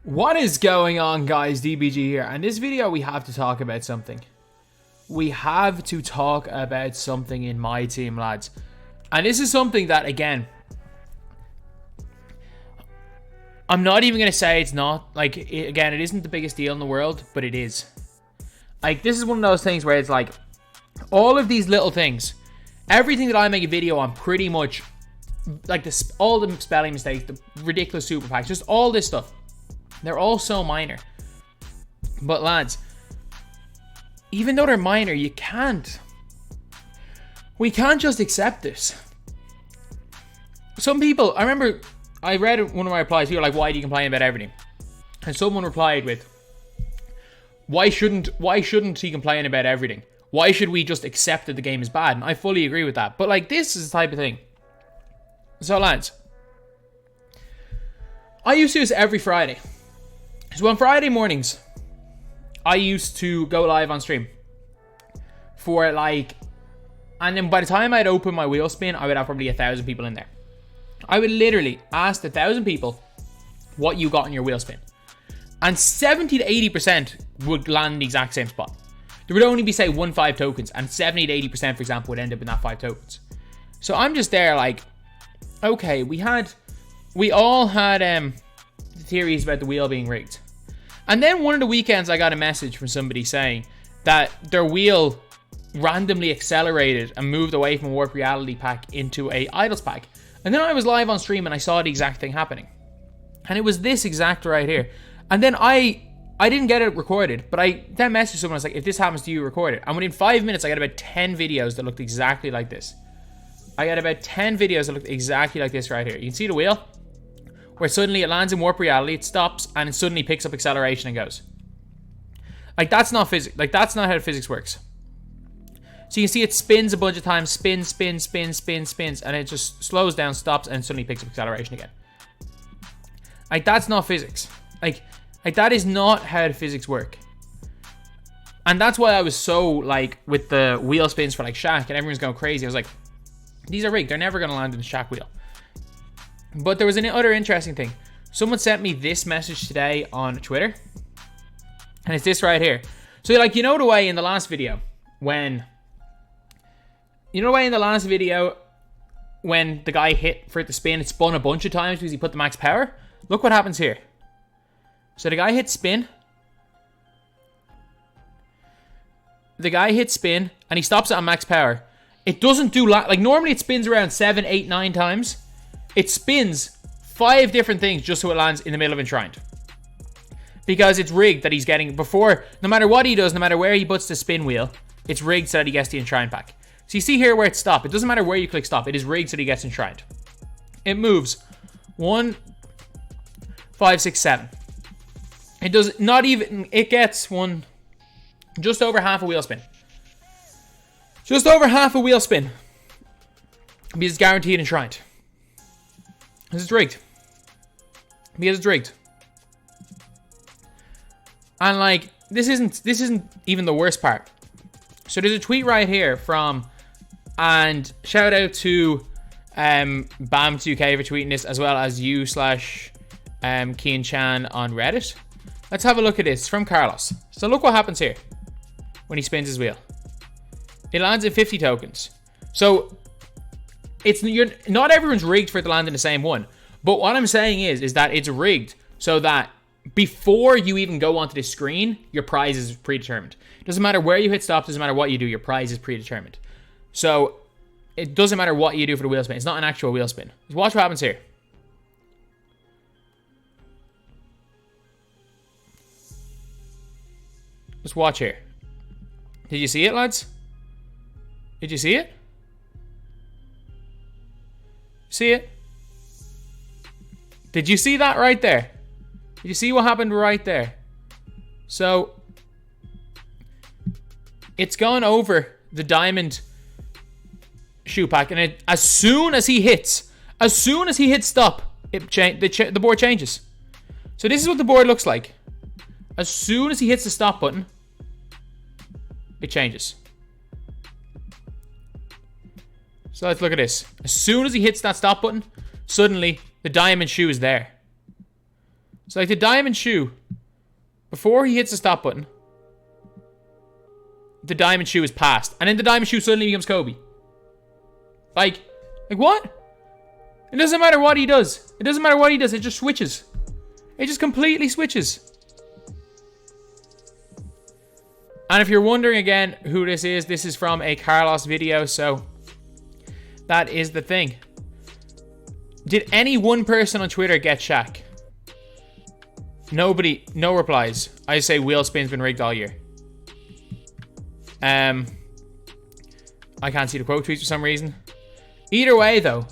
What is going on, guys? DBG here, and this video we have to talk about something. We have to talk about something in my team, lads. And this is something that, again, I'm not even going to say it's not, like, again, it isn't the biggest deal in the world, but it is. Like, this is one of those things where it's like, all of these little things, everything that I make a video on pretty much, like, all the spelling mistakes, the ridiculous super packs, just all this stuff. They're all so minor. But lads, even though they're minor, we can't just accept this. Some people, I remember I read one of my replies, people were like, why do you complain about everything? And someone replied with, why shouldn't he complain about everything? Why should we just accept that the game is bad? And I fully agree with that. But like, this is the type of thing. So lads, I used to do this every Friday. So on Friday mornings, I used to go live on stream for like, and then by the time I'd open my wheel spin, I would have probably 1,000 people in there. I would literally ask 1,000 people what you got in your wheel spin. And 70 to 80% would land in the exact same spot. There would only be, say, 5 tokens, and 70 to 80%, for example, would end up in that 5 tokens. So I'm just there like, okay, we all had theories about the wheel being rigged. And then one of the weekends I got a message from somebody saying that their wheel randomly accelerated and moved away from a warp reality pack into a idols pack. And then I was live on stream and I saw the exact thing happening. And it was this exact right here. And then I didn't get it recorded, but I then messaged someone. I was like, if this happens to you, record it. And within 5 minutes, I got about 10 videos that looked exactly like this. I got about 10 videos that looked exactly like this right here. You can see the wheel, where suddenly it lands in warp reality, it stops, and it suddenly picks up acceleration and goes. Like, that's not physics. Like, that's not how physics works. So you can see it spins a bunch of times, spins, and it just slows down, stops, and suddenly picks up acceleration again. Like, that's not physics. Like that is not how the physics work. And that's why I was so, like, with the wheel spins for, like, Shaq, and everyone's going crazy. I was like, these are rigged. They're never going to land in the Shaq wheel. But there was another interesting thing. Someone sent me this message today on Twitter. And it's this right here. So, like, you know the way in the last video when the guy hit for it to spin, it spun a bunch of times because he put the max power? Look what happens here. So the guy hits spin. And he stops it on max power. It doesn't do like normally it spins around 7, 8, 9 times. It spins 5 different things just so it lands in the middle of Enshrined. Because it's rigged that he's getting before, no matter what he does, no matter where he puts the spin wheel, it's rigged so that he gets the Enshrined pack. So you see here where it's stopped. It doesn't matter where you click stop. It is rigged so that he gets Enshrined. It moves 1, 5, 6, 7. It does not even, it gets just over half a wheel spin. Just over half a wheel spin. Because it's guaranteed Enshrined. This is rigged. Because it's rigged. And like, this isn't even the worst part. So there's a tweet right here from, and shout out to BAMS2K for tweeting this, as well as you/Keen Chan on Reddit. Let's have a look at this. It's from Carlos. So look what happens here when he spins his wheel. It lands in 50 tokens. So not everyone's rigged for it to land in the same one. But what I'm saying is that it's rigged so that before you even go onto the screen, your prize is predetermined. Doesn't matter where you hit stop, doesn't matter what you do, your prize is predetermined. So it doesn't matter what you do for the wheel spin. It's not an actual wheel spin. Just watch what happens here. Just watch here. Did you see it, lads? Did you see it? See it? Did you see that right there? Did you see what happened right there? So it's gone over the diamond shoe pack, and as soon as he hits stop, the board changes. So this is what the board looks like. As soon as he hits the stop button, it changes. So let's look at this. As soon as he hits that stop button, suddenly the diamond shoe is there. So like the diamond shoe, before he hits the stop button, the diamond shoe is passed. And then the diamond shoe suddenly becomes Kobe. Like what? It doesn't matter what he does. It doesn't matter what he does. It just switches. It just completely switches. And if you're wondering again who this is from a Carlos video. So that is the thing. Did any one person on Twitter get Shaq? Nobody. No replies. I say wheel spin's been rigged all year. I can't see the quote tweets for some reason. Either way, though,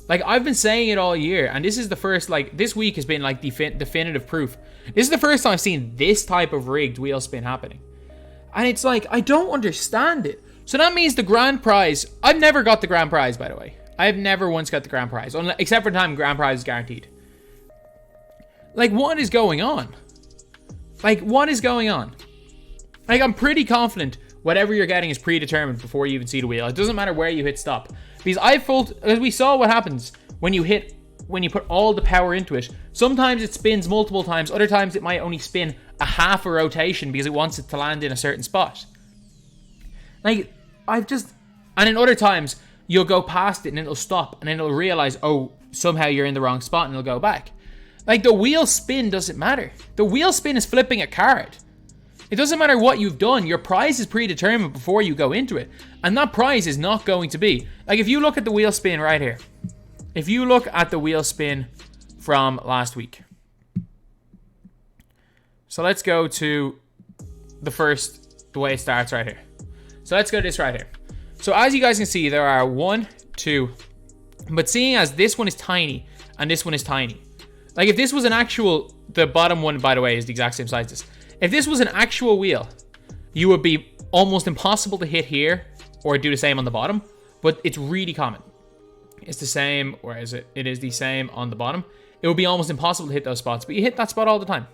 like I've been saying it all year, and this is the first, like this week has been like definitive proof. This is the first time I've seen this type of rigged wheel spin happening, and it's like I don't understand it. So that means the grand prize. I've never got the grand prize, by the way. I've never once got the grand prize, except for the time grand prize is guaranteed. Like what is going on? Like what is going on? Like I'm pretty confident whatever you're getting is predetermined before you even see the wheel. It doesn't matter where you hit stop. Because as we saw what happens when you put all the power into it. Sometimes it spins multiple times. Other times it might only spin a half a rotation because it wants it to land in a certain spot. Like, and in other times, you'll go past it and it'll stop. And then it'll realize, oh, somehow you're in the wrong spot and it'll go back. Like, the wheel spin doesn't matter. The wheel spin is flipping a card. It doesn't matter what you've done. Your prize is predetermined before you go into it. And that prize is not going to be... Like, if you look at the wheel spin right here. If you look at the wheel spin from last week. So let's go to the way it starts right here. So let's go to this right here. So as you guys can see, there are 1, 2. But seeing as this one is tiny and this one is tiny. Like, if this was an actual... The bottom one, by the way, is the exact same size as this. If this was an actual wheel, you would be almost impossible to hit here or do the same on the bottom, but it's really common. It's the same, or is it? It is the same on the bottom. It would be almost impossible to hit those spots, but you hit that spot all the time.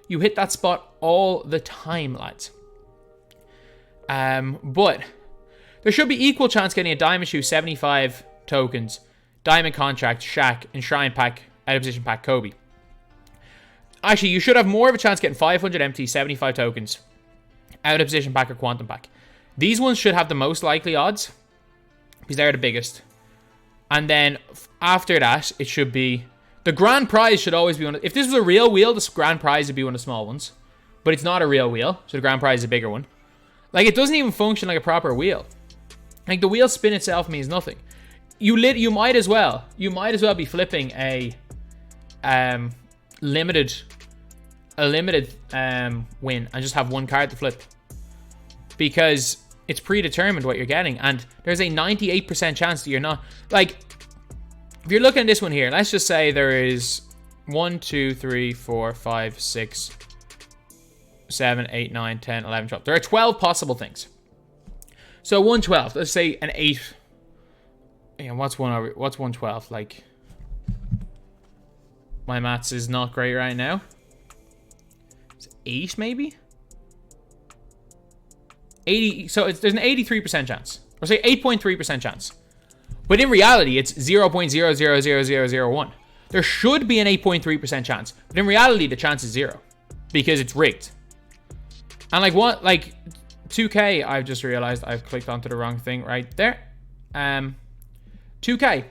You hit that spot all the time, lads. But there should be equal chance getting a diamond shoe, 75 tokens, diamond contract, Shaq, Enshrine pack, out of position pack, Kobe. Actually, you should have more of a chance getting 500 MT, 75 tokens, out of position pack or quantum pack. These ones should have the most likely odds because they're the biggest. And then after that, it should be... The grand prize should always be one of... If this was a real wheel, the grand prize would be one of the small ones. But it's not a real wheel, so the grand prize is a bigger one. Like, it doesn't even function like a proper wheel. Like, the wheel spin itself means nothing. You might as well be flipping a limited win and just have one card to flip, because it's predetermined what you're getting, and there's a 98% chance that you're not, like, if you're looking at this one here, let's just say there is 1 2 3 4 5 6 7 8 9 10 11 12. There are 12 possible things. So 1/12, let's say an 8. Yeah, what's 1/12? Like, my maths is not great right now. It's 8 maybe? 80, so there's an 83% chance. Or say 8.3% chance. But in reality, it's 0.000001. There should be an 8.3% chance. But in reality, the chance is 0. Because it's rigged. And like what? Like 2K, I've just realized I've clicked onto the wrong thing right there. 2K.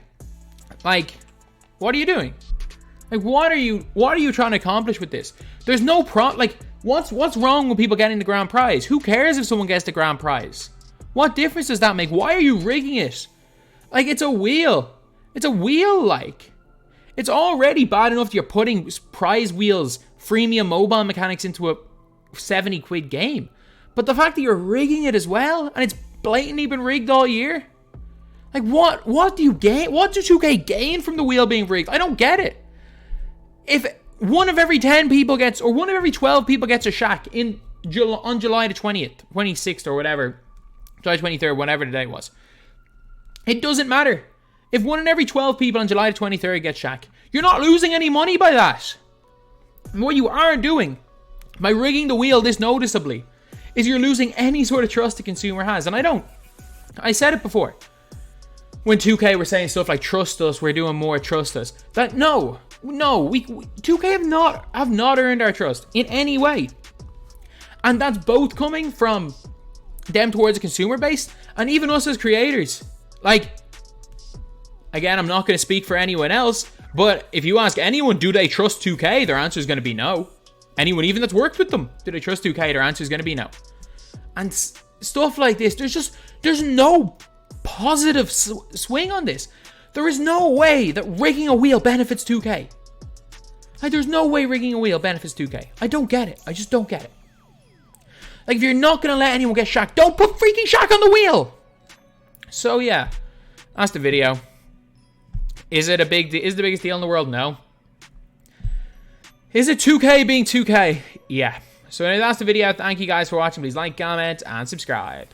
Like, what are you doing? Like, what are you trying to accomplish with this? There's no like, what's wrong with people getting the grand prize? Who cares if someone gets the grand prize? What difference does that make? Why are you rigging it? Like, it's a wheel. It's a wheel, like. It's already bad enough that you're putting prize wheels, freemium mobile mechanics into a 70 quid game. But the fact that you're rigging it as well, and it's blatantly been rigged all year. Like, what do you gain? What do 2K gain from the wheel being rigged? I don't get it. If one of every 10 people gets, or one of every 12 people gets a Shaq on July the 20th, 26th or whatever, July 23rd, whatever the day was, it doesn't matter. If one in every 12 people on July the 23rd gets Shaq, you're not losing any money by that. And what you are doing by rigging the wheel this noticeably is you're losing any sort of trust the consumer has. And I said it before. When 2K were saying stuff like, trust us, we're doing more, trust us. No, No, 2K have not earned our trust in any way. And that's both coming from them towards a consumer base and even us as creators. Like, again, I'm not going to speak for anyone else, but if you ask anyone, do they trust 2K? Their answer is going to be no. Anyone even that's worked with them, do they trust 2K? Their answer is going to be no. And stuff like this, there's no positive swing on this. There is no way that rigging a wheel benefits 2K. Like, there's no way rigging a wheel benefits 2K. I don't get it. I just don't get it. Like, if you're not going to let anyone get Shaq, don't put freaking Shaq on the wheel. So, yeah. That's the video. Is it the biggest deal in the world? No. Is it 2K being 2K? Yeah. So, that's the video. Thank you guys for watching. Please like, comment, and subscribe.